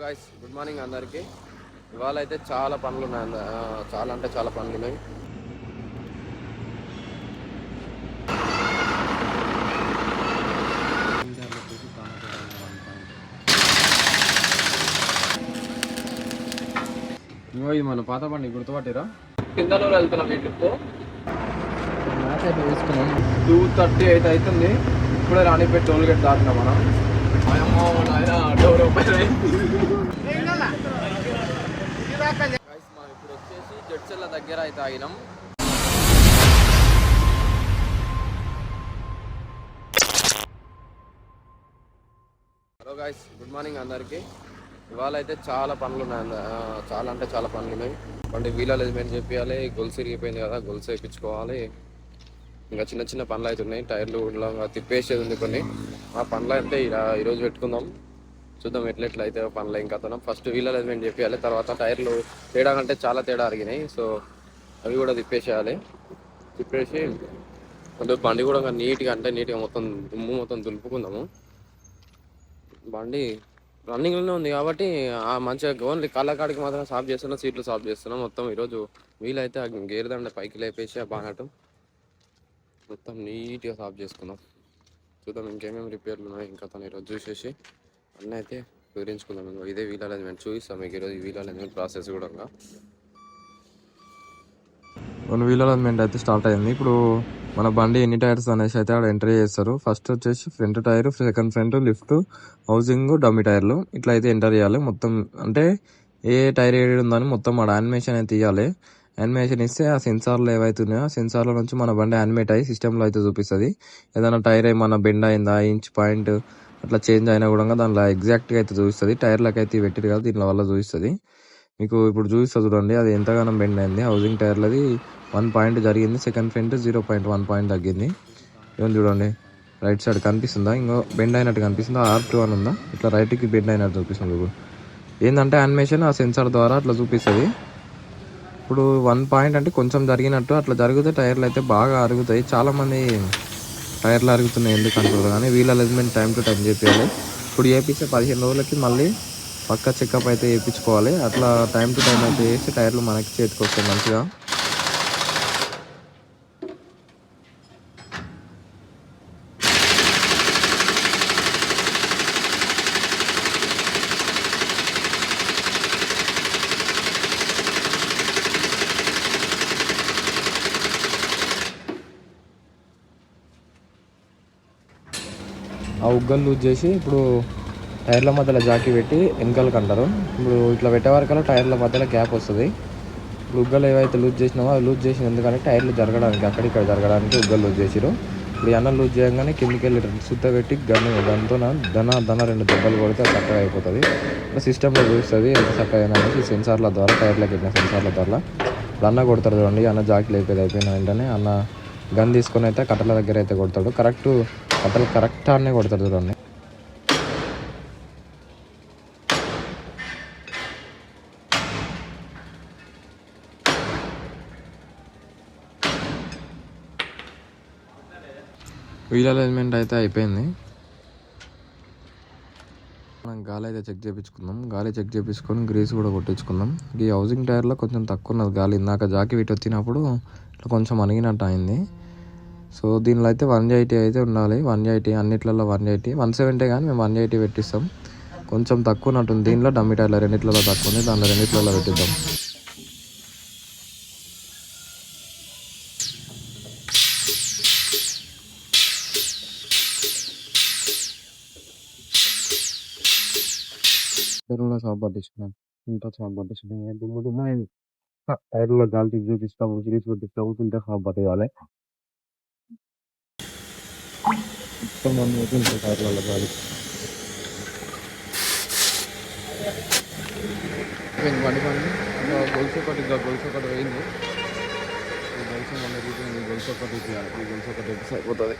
Guys, good morning అందరికీ. ఇవాళ అయితే చాలా పనులు ఉన్నాయి, చాలా అంటే చాలా పనులు ఉన్నాయి. ఇది మన పాత బండి గుర్తుపట్టిరా? కిందలో వెళ్తున్నాం ఈ ట్రిప్. మ్యాచ్ అయితే వేసుకున్నాం. 2:30 అయితే అవుతుంది. ఇప్పుడే రాణిపేట టోల్ గేట్ దాటినా మనం. ఇప్పుడు వచ్చేసి జడ్చర్ల దగ్గర అయితే ఆగినాం. హలో గాయ్స్, గుడ్ మార్నింగ్ అందరికీ. ఇవాళ అయితే చాలా పనులు ఉన్నాయి, చాలా అంటే చాలా పనులు ఉన్నాయి. బండి వీల్ అలైన్మెంట్ చేయాలి, గొలుసు ఇరిగిపోయింది కదా, గొలుసు వేయించుకోవాలి. ఇంకా చిన్న చిన్న పనులు అయితే ఉన్నాయి. టైర్లు ఇలా తిప్పేసేది ఉంది కొన్ని. ఆ పనులు అయితే ఈరోజు పెట్టుకుందాం. చూద్దాం ఎట్లెట్లా అయితే పనులు. ఇంకా ఫస్ట్ వీల్ అలైన్మెంట్ చేయాలి, తర్వాత టైర్లు తేడా కంటే చాలా తేడా అరిగినాయి. సో అవి కూడా తిప్పేసేయాలి. తిప్పేసి కొంచెం బండి కూడా నీట్గా మొత్తం దుమ్ము మొత్తం దులుపుకుందాము. బండి రన్నింగ్లోనే ఉంది కాబట్టి మంచిగా ఓన్లీ కాళ్ళకాడికి మాత్రం సాఫ్ చేస్తున్నాం, సీట్లు సాఫ్ చేస్తున్నాం. మొత్తం ఈరోజు వీలైతే ఆ గేర్ దండ పైకి లేపేసి ఆ బానటం మొత్తం నీట్గా సాఫ్ చేసుకున్నాం. చూద్దాం ఇంకేమేమి రిపేర్లు ఉన్నాయి ఇంకా ఈరోజు చూసేసి అన్నీ అయితే వివరించుకుందాం. ఇదే వీల్ అలైన్మెంట్ చూపిస్తాం మీకు ఈరోజు. వీల్ అలైన్మెంట్ ప్రాసెస్ కూడా వీల్ అలైన్మెంట్ అయితే స్టార్ట్ అయింది. ఇప్పుడు మన బండి ఎన్ని టైర్స్ అనేసి అయితే ఆడ ఎంట్రీ చేస్తారు. ఫస్ట్ వచ్చేసి front tyre, second front, lift, housing, dummy టైర్లు ఇట్లా అయితే ఎంటర్ చేయాలి. మొత్తం అంటే ఏ టైర్ ఏడు ఉందని మొత్తం ఆడ యానిమేషన్ అయితే తీయాలి. యానిమేషన్ ఇస్తే ఆ సెన్సార్లు ఏవైతున్నాయో ఆ సెన్సార్ల నుంచి మన బండి యానిమేట్ అయ్యి సిస్టంలో అయితే చూపిస్తుంది. ఏదైనా టైర్ ఏమన్నా బెండ్ అయిందా, ఇంచ్ పాయింట్ అట్లా చేంజ్ అయినా కూడా దానిలో ఎగ్జాక్ట్గా అయితే చూపిస్తుంది. టైర్లకు అయితే పెట్టిరు కదా, దీని వల్ల చూపిస్తుంది. మీకు ఇప్పుడు చూపిస్తుంది చూడండి, అది ఎంతగానో బెండ్ అయింది. హౌసింగ్ టైర్లది 1 పాయింట్ జరిగింది, సెకండ్ ఫ్రంట్ 0.1 పాయింట్ తగ్గింది. ఏమని చూడండి, రైట్ సైడ్ కనిపిస్తుందా, ఇంకో బెండ్ అయినట్టు కనిపిస్తుందా, R2 అని ఉందా, ఇట్లా రైట్కి బెండ్ అయినట్టు చూపిస్తుంది. ఇప్పుడు ఏంటంటే యానిమేషన్ ఆ సెన్సార్ ద్వారా అట్లా చూపిస్తుంది. ఇప్పుడు 1 పాయింట్ అంటే కొంచెం జరిగినట్టు, అట్లా జరిగితే టైర్లు అయితే బాగా అరుగుతాయి. చాలామంది టైర్లు అరుగుతున్నాయి ఎందుకు అంటారు, కానీ wheel alignment time to time చేయాలి. ఇప్పుడు చేపిస్తే 15 రోజులకి మళ్ళీ పక్క చెకప్ అయితే చేయించుకోవాలి. అట్లా టైం టు టైం అయితే చేసి టైర్లు మనకి చేతికి వస్తాయి మంచిగా. ఆ ఉగ్గలు లూజ్ చేసి ఇప్పుడు టైర్ల మధ్యలో జాకీ పెట్టి వెనకాలకు అంటారు. ఇప్పుడు ఇట్లా పెట్టే వరకల్లా టైర్ల మధ్యలో గ్యాప్ వస్తుంది. ఇప్పుడు ఉగ్గలు ఏవైతే లూజ్ చేసినామో అవి లూజ్ చేసిన ఎందుకంటే టైర్లు జరగడానికి అక్కడిక్కడ జరగడానికి ఉగ్గలు లూజ్ చేసిరు. ఇప్పుడు అన్నం లూజ్ చేయగానే కిందికి వెళ్ళి సుత్త పెట్టి దాంతో దన 2 దెబ్బలు కొడితే అది చక్కగా అయిపోతుంది. ఇప్పుడు సిస్టంలో చూస్తుంది ఎంత చక్కగా అయినా అనేసి సెన్సార్ల ద్వారా, టైర్లకు వెళ్ళిన సెన్సార్ల ద్వారా అన్న కొడతారు చూడండి. అన్న జాకీలు అయిపోయిన వెంటనే అన్న గన్ తీసుకొని అయితే కట్టల దగ్గర అయితే కొడతాడు. కట్టలు కరెక్ట్ అనే కొడతాడు చూడండి. వీల్ అలైన్మెంట్ అయితే అయిపోయింది. మనం గాలి అయితే చెక్ చేయించుకుందాం. గాలి చెక్ చేయించుకొని గ్రీస్ కూడా కొట్టించుకుందాం. ఈ హౌసింగ్ టైర్లో కొంచెం తక్కువ ఉన్నది గాలి. ఇందాక జాకీ వీటి వచ్చినప్పుడు ఇట్లా కొంచెం అణిగినట్టు అయింది. సో దీనిలో అయితే 180 అయితే ఉండాలి. 180 అన్నిట్లలో 180, 170 కానీ మేము 180 పెట్టిస్తాం. కొంచెం తక్కువ ఉన్నట్టుంది దీనిలో. డమ్మీ టైర్లో రెండిట్లలో తక్కువ ఉంది, దానిలో రెండిట్లలో పెట్టిద్దాం. చెరువులో షాప్ పట్టించుకున్నాం, ఇంట్లో షాప్ పట్టించుకున్నాం. దుమ్ము అయింది. టైర్లో గాలి చూపిస్తాము, సిరీస్ కొట్టిస్తాము, ఇంట్లో షాప్ పట్టేయాలి. టైర్లలో గాలి బండి గొలుసు ఒకటి పోయింది. గొలుసు ఒకటి సరిపోతుంది.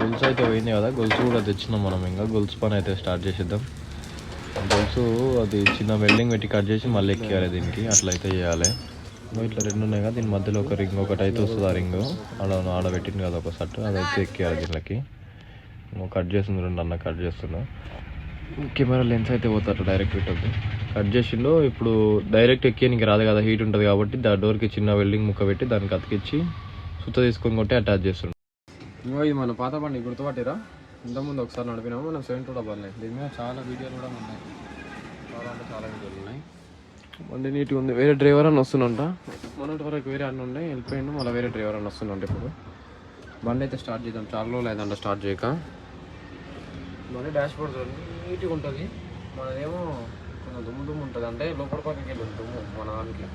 గొలుసు అయితే పోయింది కదా, గొలుసు కూడా తెచ్చినాం మనం. ఇంకా గొలుసు పని అయితే స్టార్ట్ చేసేద్దాం. గొలుసు అది చిన్న వెల్డింగ్ పెట్టి కట్ చేసి మళ్ళీ ఎక్కియాలి దీనికి, అట్లా అయితే చేయాలి. ఇట్లా 2 ఉన్నాయి కదా, దీని మధ్యలో ఒక రింగ్ ఒకటి అయితే వస్తుంది. ఆ రింగ్ ఆడ పెట్టింది కదా ఒక సట్టు, అదైతే ఎక్కియాలి దీనికి. కట్ చేస్తుంది, 2 అన్న కట్ చేస్తున్నా. కెమెరా లెన్స్ అయితే పోతారు డైరెక్ట్ పెట్టద్దు. కట్ చేసిండు. ఇప్పుడు డైరెక్ట్ ఎక్కేనికి రాదు కదా, హీట్ ఉంటుంది కాబట్టి డోర్కి చిన్న వెల్డింగ్ ముక్క పెట్టి దానికి అతికిచ్చి సుత్త తీసుకొని కొట్టి అటాచ్ చేస్తుండు. ఇంకో ఇది మన పాత బండి గుర్తుపట్టిరా, ఇంతకుముందు ఒకసారి నడిపినాము మనం 72 బండి. దీని మీద చాలా వీడియోలు కూడా ఉన్నాయి, చాలా అంటే చాలా వీడియోలు ఉన్నాయి. బండి నీట్గా ఉంది. వేరే డ్రైవర్ అని వస్తున్నంట, మొన్నటి వరకు వేరే అన్న ఉండే వెళ్ళిపోయిండు, మళ్ళీ వేరే డ్రైవర్ అని వస్తున్నంట. ఇప్పుడు బండి అయితే స్టార్ట్ చేద్దాం, చాలా రోజులు అయిందంట స్టార్ట్ చేయక. బండి డాష్ బోర్డ్ నీట్గా ఉంటుంది, మనదేమో కొంచెం దుమ్ము ఉంటుంది, అంటే లోపల పక్కకి వెళ్ళి దుమ్ము మన దానికి.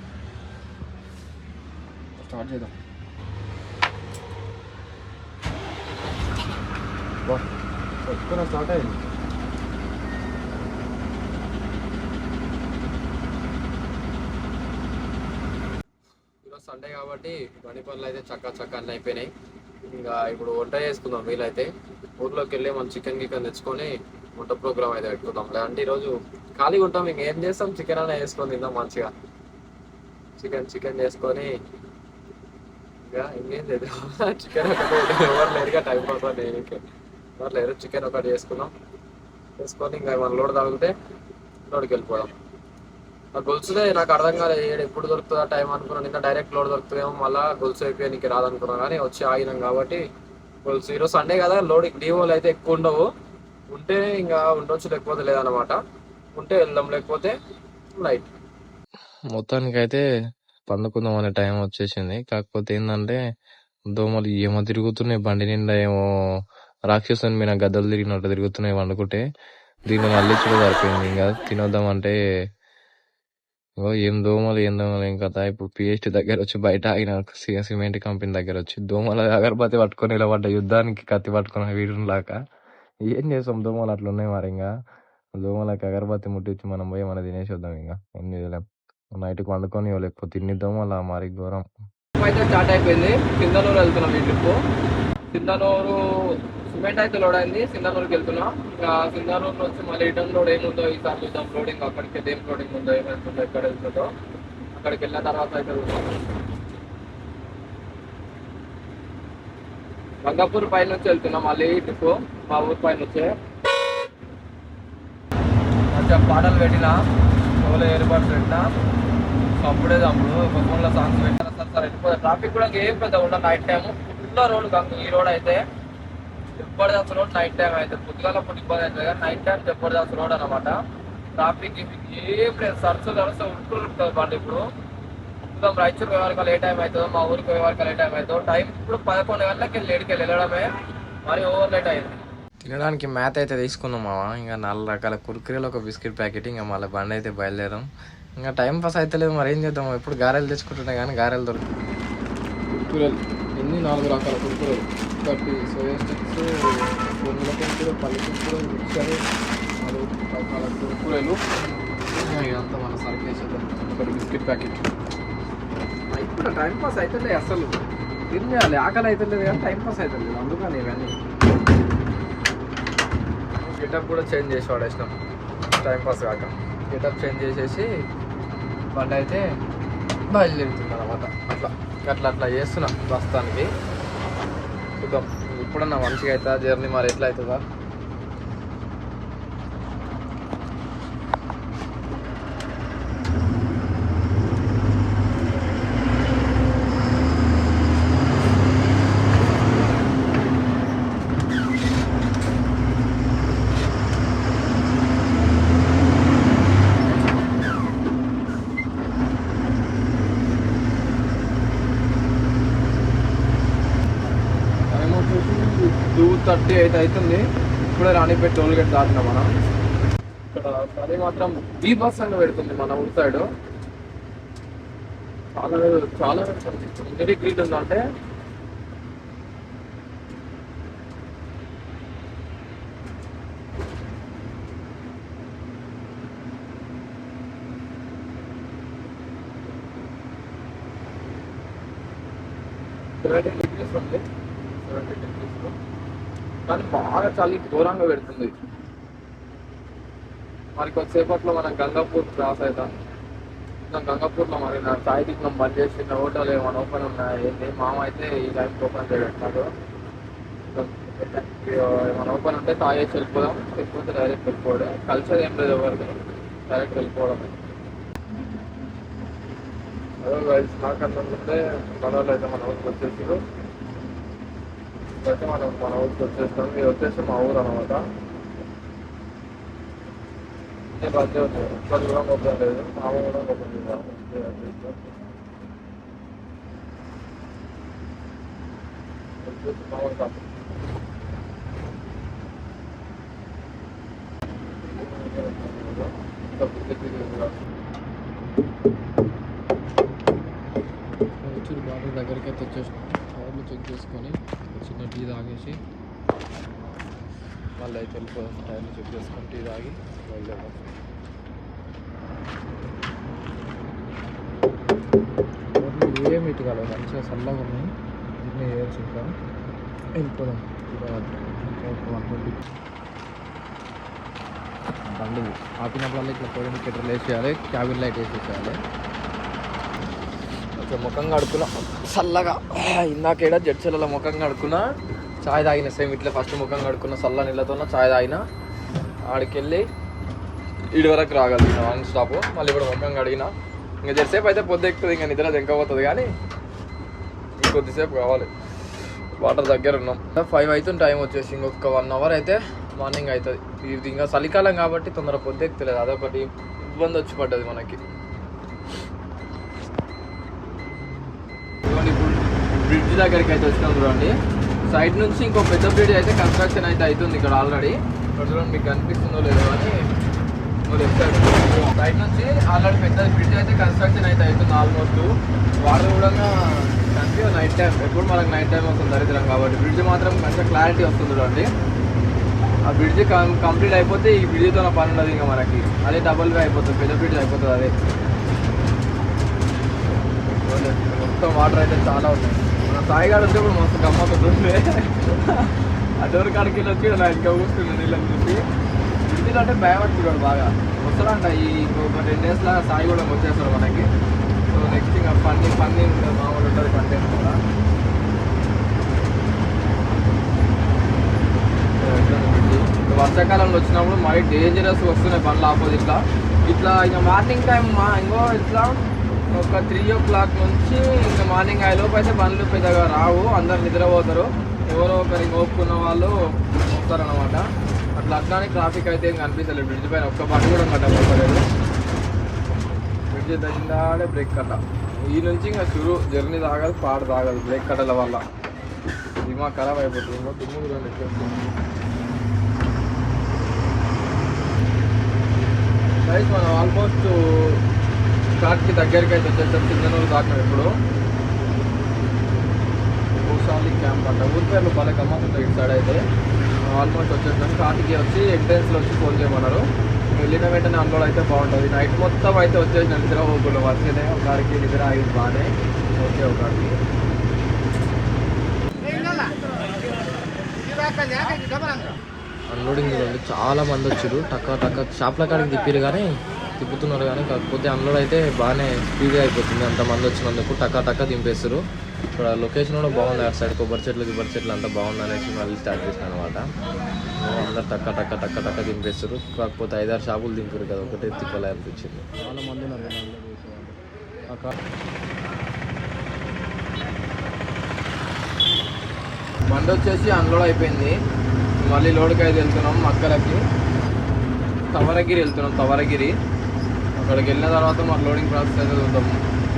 స్టార్ట్ చేద్దాం. కొట్టుకున్న స్టార్ట్ అయింది. ఈరోజు సండే కాబట్టి బండి పనులు అయితే చక్క అన్నీ అయిపోయినాయి. ఇంకా ఇప్పుడు వంట చేసుకుందాం. వీలైతే ఊర్లోకి వెళ్ళి మనం చికెన్ తెచ్చుకొని వంట ప్రోగ్రామ్ అయితే పెట్టుకుందాం. లేదంటే ఈరోజు ఖాళీగా ఉంటాం, ఇంకేం చేస్తాం, చికెన్ అనే వేసుకొని తిందాం మంచిగా. చికెన్ చేసుకొని ఇంకా ఇంకేం చేద్దాం. చికెన్ ఒకటి ఎవరు లేరుగా, టైం పాస్ దేనికి ఎవరు లేరు. చికెన్ ఒకటి చేసుకొని ఇంకా మన లోడ్ తాగితే లోడ్కి వెళ్ళిపోదాం. నాకు గొలుసుదే నాకు అర్థం కాలేదు, ఎప్పుడు దొరుకుతుందా టైం అనుకున్నాను. ఇంకా డైరెక్ట్ లోడ్ దొరుకుతుందేమో, మళ్ళీ గొలుసు అయిపోయి నీకు రాదనుకున్నాను, కానీ వచ్చి ఆగినాం కాబట్టి గొలుసు. ఈరోజు సండే కదా, లోడ్ డీవోలు అయితే ఎక్కువ ఉండవు, ఉంటే ఇంకా ఉండొచ్చు, లేకపోతే లేదన్నమాట. ఉంటే వెళ్దాం, లేకపోతే నైట్. మొత్తానికి అయితే పండుకుందాం అనే టైం వచ్చేసింది. కాకపోతే ఏంటంటే దోమలు ఏమో తిరుగుతున్నాయి బండి నిండా, ఏమో రాక్షసుని మీద గద్దలు తిరిగినట్టు తిరుగుతున్నాయి వండుకుంటే. దీన్ని మళ్ళీ చూడ సరిపోయింది. ఇంకా తినొద్దామంటే ఏం దోమలు ఏం కదా. ఇప్పుడు పిహెచ్డి దగ్గర వచ్చి బయట ఆగిన సిమెంట్ కంపెనీ దగ్గర వచ్చి దోమల అగరబత్తి పట్టుకొని నిలబడ్డ, యుద్ధానికి కత్తి పట్టుకున్న వీడిని లాగా. ఏం చేస్తాం, దోమలు అట్లున్నాయి మరి. ఇంకా దోమలకి అగరబత్తి ముట్టించి మనం పోయి మనం తినేసి వద్దాం. ఇంకా ఏం చేయలేం, నైట్కి వండుకొని లేకపోతే తిన్ని దోమలు మరి ఘోరం. అయితే స్టార్ట్ అయిపోయింది. సింధనూరు వెళ్తున్నాం ఈ ట్రిప్. సింధనూరు సిమెంట్ అయితే లోడ్ అయింది, సింధనూరుకి వెళ్తున్నాం. ఇంకా సింధనూరు నుంచి మళ్ళీ రిటర్న్ లోడ్ ఏముందో ఈసారి చూద్దాం. లోడింగ్ అక్కడికి ఏం లోడింగ్ ఉందో, ఏమవుతుందో, ఎక్కడ వెళ్తుందో. అక్కడికి వెళ్ళిన తర్వాత అయితే గంగాపూర్ పై నుంచి వెళ్తున్నాం మళ్ళీ ట్రిప్. మా ఊరు పై నుంచే మంచిగా పాటలు పెట్టినా, ఫోన్లో ఇయర్బడ్స్ పెట్టినా, అప్పుడే తమ్ముడు ఒక ఫోన్లో సాంగ్స్ పెట్టినా సార్ వెళ్ళిపోతుంది. ట్రాఫిక్ కూడా ఏం పెద్ద ఉండదు నైట్ టైం. ఫుల్ రోడ్ ఈ రోడ్ అయితే జబర్దస్త్ రోడ్. నైట్ టైం అయితే పొద్దుగాల ఇబ్బంది అవుతుంది, కానీ నైట్ టైం జబర్దస్త్ రోడ్ అనమాట. ట్రాఫిక్ ఏం లేదు, సరస్సు ఉంటుంది బండి. ఇప్పుడు చూద్దాం, రాయచూరు పోయే వరకు ఏ టైం అవుతుందో, మా ఊరికి పోయే వరకు ఏ టైం అవుతుందో. టైం ఇప్పుడు 11 గంటలకి లేట్కి వెళ్ళడమే, మరి ఓవర్ లేట్ అయింది. తినడానికి మ్యాథ్ అయితే తీసుకున్నాం మావా. ఇంకా 4 రకాల కుర్కురేలు, ఒక బిస్కెట్ ప్యాకెట్. ఇంకా మళ్ళీ బండి అయితే బయలుదేరాం. ఇంకా టైం పాస్ అయితే లేదు, మరి ఏం చేద్దాం. ఎప్పుడు గారెలు తెచ్చుకుంటున్నాయి కానీ గారెలు దొరుకుతాయి. కుర్కురేలు ఎన్ని 4 రకాల కుర్కురేలు, ఒకటి సోయా స్టిక్స్, పొన్నుల కుర్కురే, పల్లి కుర్కురే, మిక్చర్, 4 రకాల కుర్కురేలు. ఇదంతా మన సర్వ్ చేసేద్దాం. ఒకటి బిస్కెట్ ప్యాకెట్. ఇప్పుడు టైం పాస్ అయితే లేదు అసలు, ఏం చేయాలి, ఆకలి అయితే లేదు కానీ టైం పాస్ అయితే లేదు. అందుకని ఇవన్నీ గెటప్ కూడా చేంజ్ చేసి వాడేసినాం టైం పాస్ కాక. గెటప్ చేంజ్ చేసేసి బండి అయితే బయలుదేరుతుంది అనమాట. అట్లా చేస్తున్నా ప్రస్తుతానికి. చూద్దాం ఇప్పుడన్నా మంచిగా అవుతుందా జర్నీ, మరి ఎట్లా అవుతుందా. టైం వచ్చేసి 2:30 అయితే అవుతుంది. ఇప్పుడే రాణిపేట టోల్ గేట్ దాటినా మనం. ఇక్కడ అది మాత్రం బీ బస్ అని పెడుతుంది మన ఊరి సైడ్. చాలా ఎన్ని డిగ్రీలు ఉందంటే ఉంది. 70 degrees, కానీ బాగా చలి ఘోరంగా పెడుతుంది. మరి కొద్దిసేపట్లో మనం గంగాపూర్ క్రాస్ అవుతాం. గంగాపూర్లో మరి నా చాయ్ దిగ్నం బంద్ చేసి హోటల్ ఏమైనా ఓపెన్ ఉన్నాయి. మామ అయితే ఈ టైంకి ఓపెన్ చేయడం ఏమైనా ఓపెన్ ఉంటే తాగేసి వెళ్ళిపోదాం, లేకపోతే డైరెక్ట్ వెళ్ళిపోవడం. కల్చర్ ఏం లేదు ఎవరిది, డైరెక్ట్ వెళ్ళిపోవడం. అదే గైస్, నాకన్నా ముందే మన వాళ్ళు అయితే మన ఊరికి వచ్చేసారు. అయితే మనం మన ఊరికి వచ్చేస్తాం. మీరు వచ్చేసి మా ఊరు అనమాట. నేను బంద్ అవుతుంది, ఒక్కరు కూడా ఓపెన్ లేదు, మామ కూడా ఓపెన్ లేదు. వచ్చేసి మా ఊరు కాదు. వచ్చి బాటిల్ దగ్గరికి అయితే వచ్చేసినాం. టైర్లు చెక్ చేసుకొని చిన్న టీ తాగేసి మళ్ళీ అయితే వెళ్ళిపోదాం. టైర్లు చెక్ చేసుకొని టీ తాగి బయలుదేరాం. ఏమి ఇటు కాలేదు, మంచిగా చల్లగా ఉన్నాయి. దీన్ని వేయచ్చు. ఇంకా వెళ్ళిపోదాం. బండి ఆపినప్పుడల్లా ఇట్లా పోయిన పెట్రోల్ వేసేయాలి, క్యాబిన్ లైట్ వేసేసేయాలి. కొంచెం ముఖం కడుక్కున్నా చల్లగా. ఇందాకేడా జడ్చెలలో ముఖం కడుక్కున్నా, చాయ్ తాగిన. సేమ్ ఇట్లా ఫస్ట్ ముఖం కడుక్కున్న చల్ల నీళ్ళతో చాయ్ తాగిన. ఆడికెళ్ళి ఇటు వరకు రాగలిగిన 1 స్టాప్. మళ్ళీ ఇప్పుడు ముఖం కడిగిన. ఇంకా జరసేపు అయితే పొద్దు ఎక్కుతుంది, ఇంకా నిద్ర దెంకపోతుంది. కానీ ఇంకొద్దిసేపు కావాలి. వాటర్ దగ్గర ఉన్నాం. 5 అవుతుంది టైం వచ్చేసి. ఇంకొక 1 అవర్ అయితే మార్నింగ్ అవుతుంది. ఇది ఇంకా చలికాలం కాబట్టి తొందర పొద్దు ఎక్కుతలేదు. అదొకటి ఇబ్బంది వచ్చి పడ్డది మనకి. ఇప్పుడు బ్రిడ్జ్ దగ్గరికి అయితే వచ్చినాం చూడండి. సైడ్ నుంచి ఇంకో పెద్ద బ్రిడ్జ్ అయితే కన్స్ట్రక్షన్ అయితే అవుతుంది ఇక్కడ ఆల్రెడీ. ఇక్కడ చూడండి, మీకు కనిపిస్తుందో లేదో అని. సైడ్ నుంచి ఆల్రెడీ పెద్ద బ్రిడ్జ్ అయితే కన్స్ట్రక్షన్ అయితే అవుతుంది ఆల్మోస్ట్. వాటర్ కూడా కనిపి నైట్ టైం, ఎప్పుడు మనకు నైట్ టైం వస్తుంది దరిద్రం కాబట్టి. బ్రిడ్జ్ మాత్రం మంచిగా క్లారిటీ వస్తుంది చూడండి. ఆ బ్రిడ్జ్ కంప్లీట్ అయిపోతే ఈ బ్రిడ్జ్తో పని ఉండదు ఇంకా మనకి. అదే డబుల్ వే అయిపోతుంది, పెద్ద బ్రిడ్జ్ అయిపోతుంది అదే. మొత్తం వాటర్ అయితే చాలా ఉన్నాయి. మన సాయిగాడు ఉంటే ఇప్పుడు మస్తు గమ్మతుంది. ఆ డోర్ కాడికి వెళ్ళి వచ్చి నా ఇంకా కూర్చున్నాను నీళ్ళని చూసి. బ్రిడ్జ్లో అంటే భయపడుతున్నాడు బాగా. వస్తాడంట ఈ ఇంకొక 10 days లాగా సాయి కూడా వచ్చేస్తాడు మనకి. సో నెక్స్ట్ ఇంకా ఫన్నీ మామూలు ఉంటుంది కంటెంట్ కూడా. వర్షాకాలంలో వచ్చినప్పుడు మరీ డేంజరస్ వస్తున్నాయి బండ్లు ఆపోజిట్లో. ఇట్లా ఇంకా మార్నింగ్ టైం ఇంకో ఇట్లా ఒక 3 o'clock నుంచి ఇంకా మార్నింగ్ అయ్యేలోపు అయితే బండ్లు పెద్దగా రావు, అందరు నిద్రపోతారు. ఎవరో ఒకరి మోపుకున్న వాళ్ళు వస్తారనమాట. అట్లానే ట్రాఫిక్ అయితే ఏం కనిపించలేదు. బ్రిడ్జ్ పైన ఒక్క బండి కూడా కట్టలేదు. బ్రిడ్జ్ తగ్గిందాడే బ్రేక్ కట్ట. ఈ నుంచి ఇంకా జర్నీ తాగదు, పాడు తాగదు బ్రేక్ కట్టల వల్ల. దిమాగ్ ఖరాబ్ అయిపోతుంది. ఇంకో తుమ్ము కూడా గైస్, మనం ఆల్మోస్ట్ ఘాట్కి దగ్గరికి అయితే వచ్చేస్తాం. సింగనూరు దాటినాం. ఇప్పుడు భూషాలి క్యాంప్ అంట. ఊరి పేర్లు భలే గమ్మతుంటాయి. ఇటు సైడ్ అయితే ఆల్మోస్ట్ వచ్చేస్తాం. ఘాట్కి వచ్చి ఎంట్రెన్స్లో వచ్చి ఫోన్ చేయమన్నారు. వెళ్ళిన వెంటనే అన్లోడ్ అయితే బాగుంటుంది. నైట్ మొత్తం అయితే వచ్చేసిన నిద్ర పోకుండా వచ్చేదే. ఒకరికి నిద్ర అయింది బాగానే. ఓకే, ఒకరికి అన్లోడింగ్ చూడండి. చాలా మంది వచ్చారు. టక్క షాప్ల కాడికి తిప్పారు కానీ తిప్పుతున్నారు కానీ, కాకపోతే అన్లోడ్ అయితే బాగానే స్పీడ్గా అయిపోతుంది. అంతమంది వచ్చినందుకు టక్క దింపేస్తారు. ఇక్కడ లొకేషన్ కూడా బాగుంది. అటు సైడ్ కొబ్బరి చెట్లు అంతా బాగుంది అనేసి మళ్ళీ స్టార్ట్ చేసినాను అనమాట. అందరు టక్క దింపేస్తారు. కాకపోతే 5-6 షాపులు దింపారు కదా, ఒకటే తిప్పలే అనిపించింది. చాలా మంది ఉన్నారు. బండి వచ్చేసి అన్లోడ్ అయిపోయింది. మళ్ళీ లోడ్కి అయితే వెళ్తున్నాం. మక్కలకి తవరగిరి వెళ్తున్నాం. అక్కడికి వెళ్ళిన తర్వాత మరి లోడింగ్ ప్రాసెస్ అయితే చూద్దాం.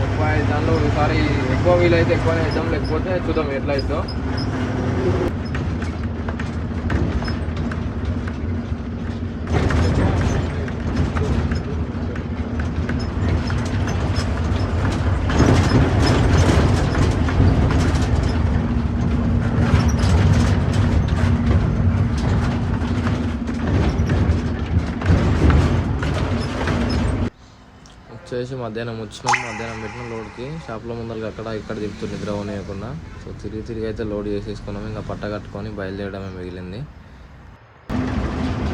ఎక్కువ దానిలో ఒకసారి ఎక్కువ వీలైతే ఎక్కువనే వేద్దాం, లేకపోతే చూద్దాం ఎట్లా అవుతుందో. వచ్చేసి మధ్యాహ్నం పెట్టిన లోడ్కి షాప్లో ముందరకి ఇక్కడ తిప్పుతూ నిద్ర పోనీయకుండా. సో తిరిగి అయితే లోడ్ చేసేసుకున్నాము. ఇంకా పట్ట కట్టుకొని బయలుదేరడమే మిగిలింది.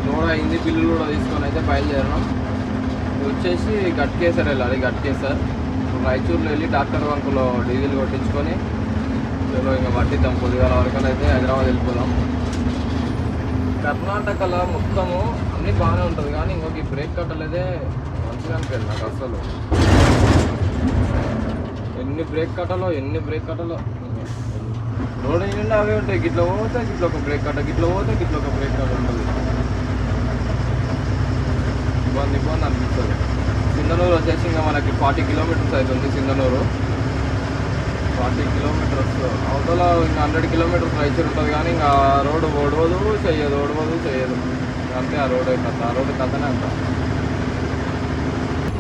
లోడ్ అయింది, బిల్లు కూడా తీసుకొని అయితే బయలుదేరడం. వచ్చేసి గట్కేసర్ వెళ్ళాలి. రాయచూరులో వెళ్ళి డాక్టర్ బంకులో డీజిల్ కొట్టించుకొని ఇంకా పట్టిద్దాం. పొద్దుగాల వరకు అయితే హైదరాబాద్ వెళ్ళిపోదాం. కర్ణాటకలో మొత్తము అన్నీ బాగానే ఉంటుంది కానీ ఇంకొక ఈ బ్రేక్ కట్టలేదే మంచిగా అనిపించదు నాకు అసలు. ఎన్ని బ్రేక్ కట్టలో రోడ్ నిండా అవే ఉంటాయి. గిట్ల పోతే గిట్ల ఒక బ్రేక్ కట్ట, గిట్ల పోతే గిట్ల ఒక బ్రేక్ కట్ట ఉంటుంది. ఇబ్బంది అనిపిస్తుంది. సింధనూరు వచ్చేసి ఇంకా మనకి 40 కిలోమీటర్స్ అవుతుంది. సింధనూరు 40 కిలోమీటర్స్ అవతల ఇంకా 100 కిలోమీటర్స్ రైచూర్ ఉంటుంది కానీ ఇంకా రోడ్డు ఓడవదు చెయ్యదు అంతే. ఆ రోడ్ కథనే అంత.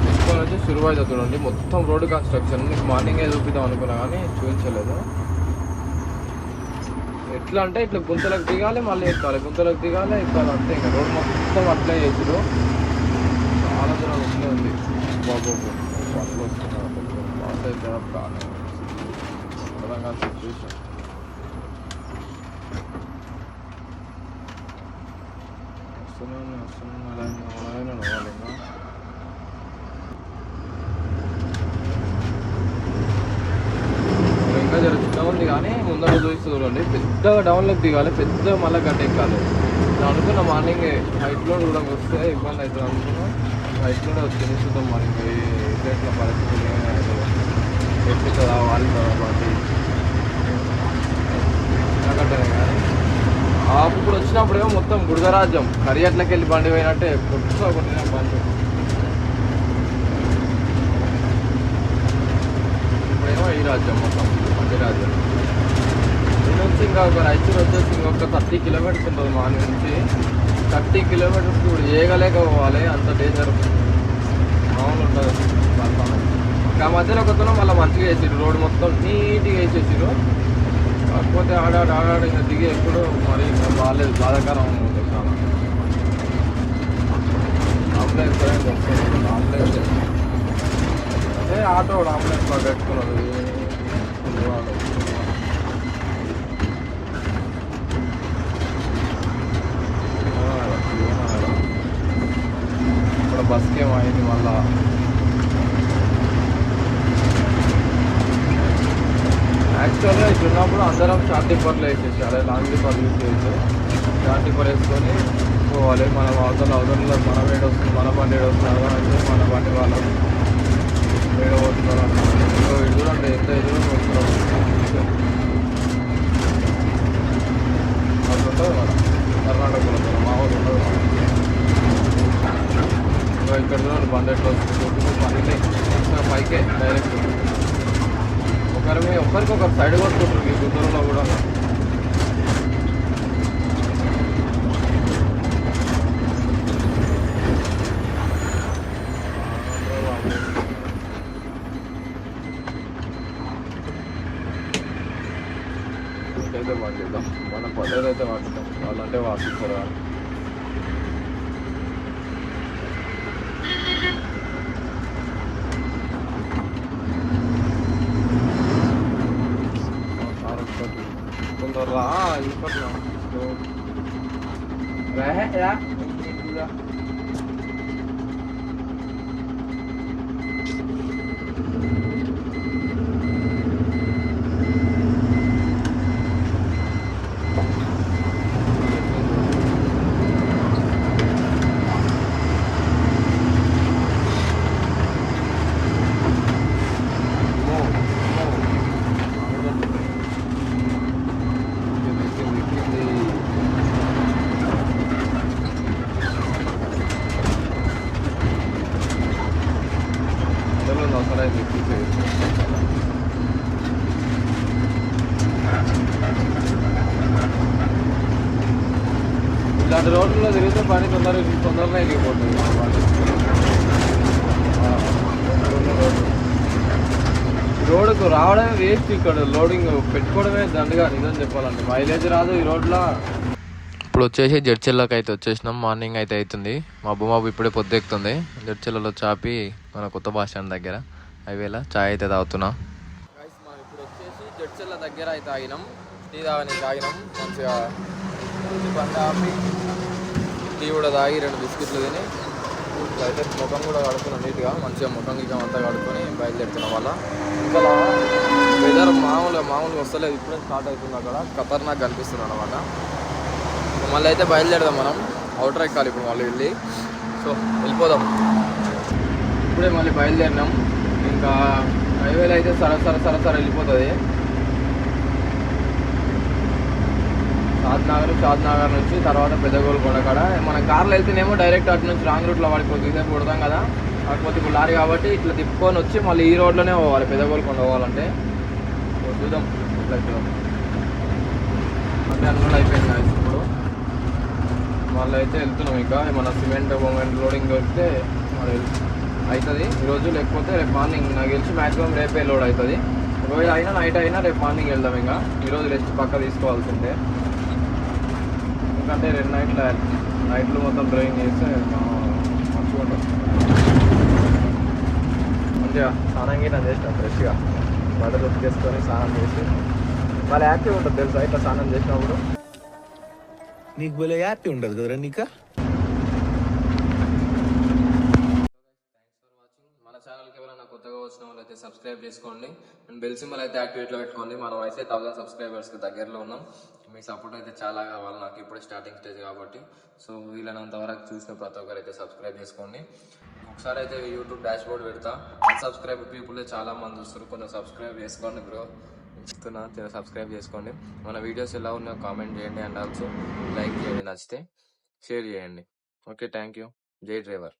తీసుకొని వచ్చి షురువైతే చూడండి మొత్తం రోడ్డు కన్స్ట్రక్షన్. మీకు మార్నింగే చూపిద్దాం అనుకున్నా కానీ చూపించలేదు. ఎట్లా అంటే ఇట్లా గుంతలకు దిగాలి మళ్ళీ ఎక్కాలి, గుంతలకు దిగాలి ఎక్కాలి అంతే. ఇంకా రోడ్ మొత్తం అట్లే చేసారు. చాలా దూరం అట్లే ఉంది. బాబు పనులు వస్తున్నారు పాస్ అయితే కానీ తెలంగాణ సిచ్యువేషన్. వస్తున్నాను నవ్వాలి ఇంకా జరుగుతూ ఉంది కానీ ముందర చూస్తూ చూడండి. పెద్దగా డౌన్లోకి దిగాలి, పెద్దగా మళ్ళీ గట్ట ఎక్కాలి. నేను అనుకున్న మార్నింగ్ హైట్లో కూడా వస్తే ఇబ్బంది అవుతుంది అనుకున్నా. హైట్లో వచ్చింది చూద్దాం మరి ఎట్లా పరిస్థితి ఎప్పుతుందా వాళ్ళు కాబట్టి నాకంటే కానీ అప్పుడు వచ్చినప్పుడేమో మొత్తం బుడగరాజ్యం కరియట్లకి వెళ్ళి బండి పోయినట్టే కొట్టిన బండి. ఇప్పుడేమో ఈ రాజ్యం మొత్తం బండి రాజ్యం. దీని నుంచి ఇంకా ఒక రైచూర్ వచ్చేసి ఇంకొక 30 కిలోమీటర్స్ ఉంటుంది. మార్నింగ్ నుంచి 30 కిలోమీటర్స్ ఇప్పుడు ఏగలేక పోవాలి. అంత డేంజర్ మామూలు ఉంటుంది. ఇంకా మధ్యలో ఒకతను మళ్ళీ మంచిగా వేసారు, రోడ్డు మొత్తం నీట్గా వేసేసారు. కాకపోతే ఆడాడు ఇంకా దిగి ఎప్పుడు మరి ఇంకా బాగాలేదు, బాధాకరం ఉంది చాలా. అంబులెన్స్ అంబులెన్స్ అదే ఆటో అంబులెన్స్ బాగా పెట్టుకున్నాడు. ఇప్పుడు బస్కి ఏమైంది మళ్ళా యాక్చువల్గా ఇట్లున్నప్పుడు అందరం షార్ట్ టిప్పర్లు వేసేసి అదే లాంగ్ టిప్పర్లు యూజ్ చేయొచ్చు. షార్ట్ టిప్పర్ వేసుకొని పోవాలి. మన అవతలలో మన వేడి వస్తుంది, మన బండి వేడి వస్తుంది, అర్థమైతే మన బండి వాళ్ళు వేడి పోతున్నారు అనుకుంటున్నారు. ఎదురండి ఎంత ఎదురు పోతున్నారు అట్లా ఉంటుంది మన కర్ణాటకలో మా ఊరు ఉంటుంది. ఇక్కడ చూడండి బండి ఎట్లా వస్తుంది, బండి పైకే డైరెక్ట్ ఒకరికొకరు సైడ్ కొట్టుకుంటారు ఈ గుంటూరులో కూడా. ఇంకైతే వాటిద్దాం, మన పల్లెదైతే వాటిద్దాం, వాళ్ళంటే వాటిస్తారు. కొందరు ఇప్పట్లో ఇలాంటి రోడ్లలో తిరిగితే పని తొందరగా ఎగిరిపోతుంది. రోడ్డుకు రావడమే వేస్ట్, ఇక్కడ లోడింగ్ పెట్టుకోవడమే దండగా నిజం చెప్పాలంటే. మైలేజ్ రాదు ఈ రోడ్లో. ఇప్పుడు వచ్చేసి జడ్చెల్లోకి అయితే వచ్చేసినాం. మార్నింగ్ అయితే అవుతుంది, మబ్బు ఇప్పుడే పొద్దుెక్కుతుంది. జడ్చెల్లలో చాపి మన కొత్త బస్ స్టాండ్ దగ్గర హైవేలో చాయ్ అయితే తాగుతున్నాం. మనం ఇప్పుడు వచ్చేసి జడ్చెల్ల దగ్గర అయితే ఆగినాం. టీ తాగినాం మంచిగా. బండి ఆపి టీ కూడా తాగి 2 బిస్కెట్లు తిని అయితే ముఖం కూడా కడుక్కున్నాం నీట్గా. మంచిగా ముఖం అంతా కడుక్కొని బయలుదేరుతున్నాం. వల్ల ఇంకా వెదర్ మామూలుగా వస్తలేదు, ఇప్పుడే స్టార్ట్ అవుతుంది. అక్కడ ఖతర్నాక్ కనిపిస్తుంది అనమాట. మళ్ళీ అయితే బయలుదేరదాం మనం. అవుటర్ ఎక్కాలి ఇప్పుడు మళ్ళీ వెళ్ళి. సో వెళ్ళిపోదాం. ఇప్పుడే మళ్ళీ బయలుదేరినాం. ఇంకా హైవేలో అయితే సర వెళ్ళిపోతుంది. షాద్నగర్ నుంచి తర్వాత పెద్దగోల్కొండ కాడ మన కార్లో వెళ్తేనేమో డైరెక్ట్ అటు నుంచి రాంగ్ రూట్లో వాడికి కొద్దిసేపు కొడతాం కదా. కాకపోతే ఇప్పుడు లారీ కాబట్టి ఇట్లా తిప్పుకొని వచ్చి మళ్ళీ ఈ రోడ్లోనే పోవాలి పెద్దగోల్కొండ పోవాలంటే. చూద్దాం అంటే అన్నీ అయిపోయింది ఇప్పుడు. మళ్ళీ అయితే వెళ్తున్నాం. ఇంకా ఏమన్నా సిమెంట్ లోడింగ్ దొరికితే మరి అవుతుంది ఈరోజు, లేకపోతే రేపు మార్నింగ్ నాకు తెలిసి మ్యాక్సిమం రేపే లోడ్ అవుతుంది. ఒకవేళ అయినా నైట్ అయినా రేపు మార్నింగ్ వెళ్దాం. ఇంకా ఈరోజు రెస్ట్ పక్క తీసుకోవాల్సిందే. ఎందుకంటే 2 నైట్లు మొత్తం డ్రైవింగ్ చేస్తే మంచిగా ఉంటుంది. మంచిగా స్నానం గిట్లా చేసినాం ఫ్రెష్గా బట్టలు ఉతికేసుకొని స్నానం చేసి మళ్ళీ యాక్టివ్ ఉంటుంది తెలుసా ఇట్లా స్నానం చేసినప్పుడు. నీకు భలే యాక్టివ్ ఉండదు కదరా నీకా. మన ఛానల్కి ఎవరైనా కొత్తగా వచ్చిన వాళ్ళు అయితే సబ్స్క్రైబ్ చేసుకోండి అండ్ బెల్ సింబల్ అయితే యాక్టివేట్లో పెట్టుకోండి. మనం అయితే 1000 సబ్స్క్రైబర్స్కి దగ్గరలో ఉన్నాం. మీ సపోర్ట్ అయితే చాలా కావాలి నాకు, ఇప్పుడే స్టార్టింగ్ స్టేజ్ కాబట్టి. సో వీళ్ళనంత వరకు చూసిన ప్రతి ఒక్కరు అయితే సబ్స్క్రైబ్ చేసుకోండి. ఒకసారి అయితే యూట్యూబ్ డాష్ బోర్డ్ పెడతా. అన్సబ్స్క్రైబ్ పీపుల్ చాలా మంది వస్తారు, కొంచెం సబ్స్క్రైబ్ చేసుకోండి బ్రో. ఇస్తున్నా సబ్స్క్రైబ్ చేసుకోండి. మన వీడియోస్ ఎలా ఉన్నాయో కామెంట్ చేయండి అండ్ ఆల్సో లైక్ చేయండి, నచ్చితే షేర్ చేయండి. Okay, thank you. జై డ్రైవర్.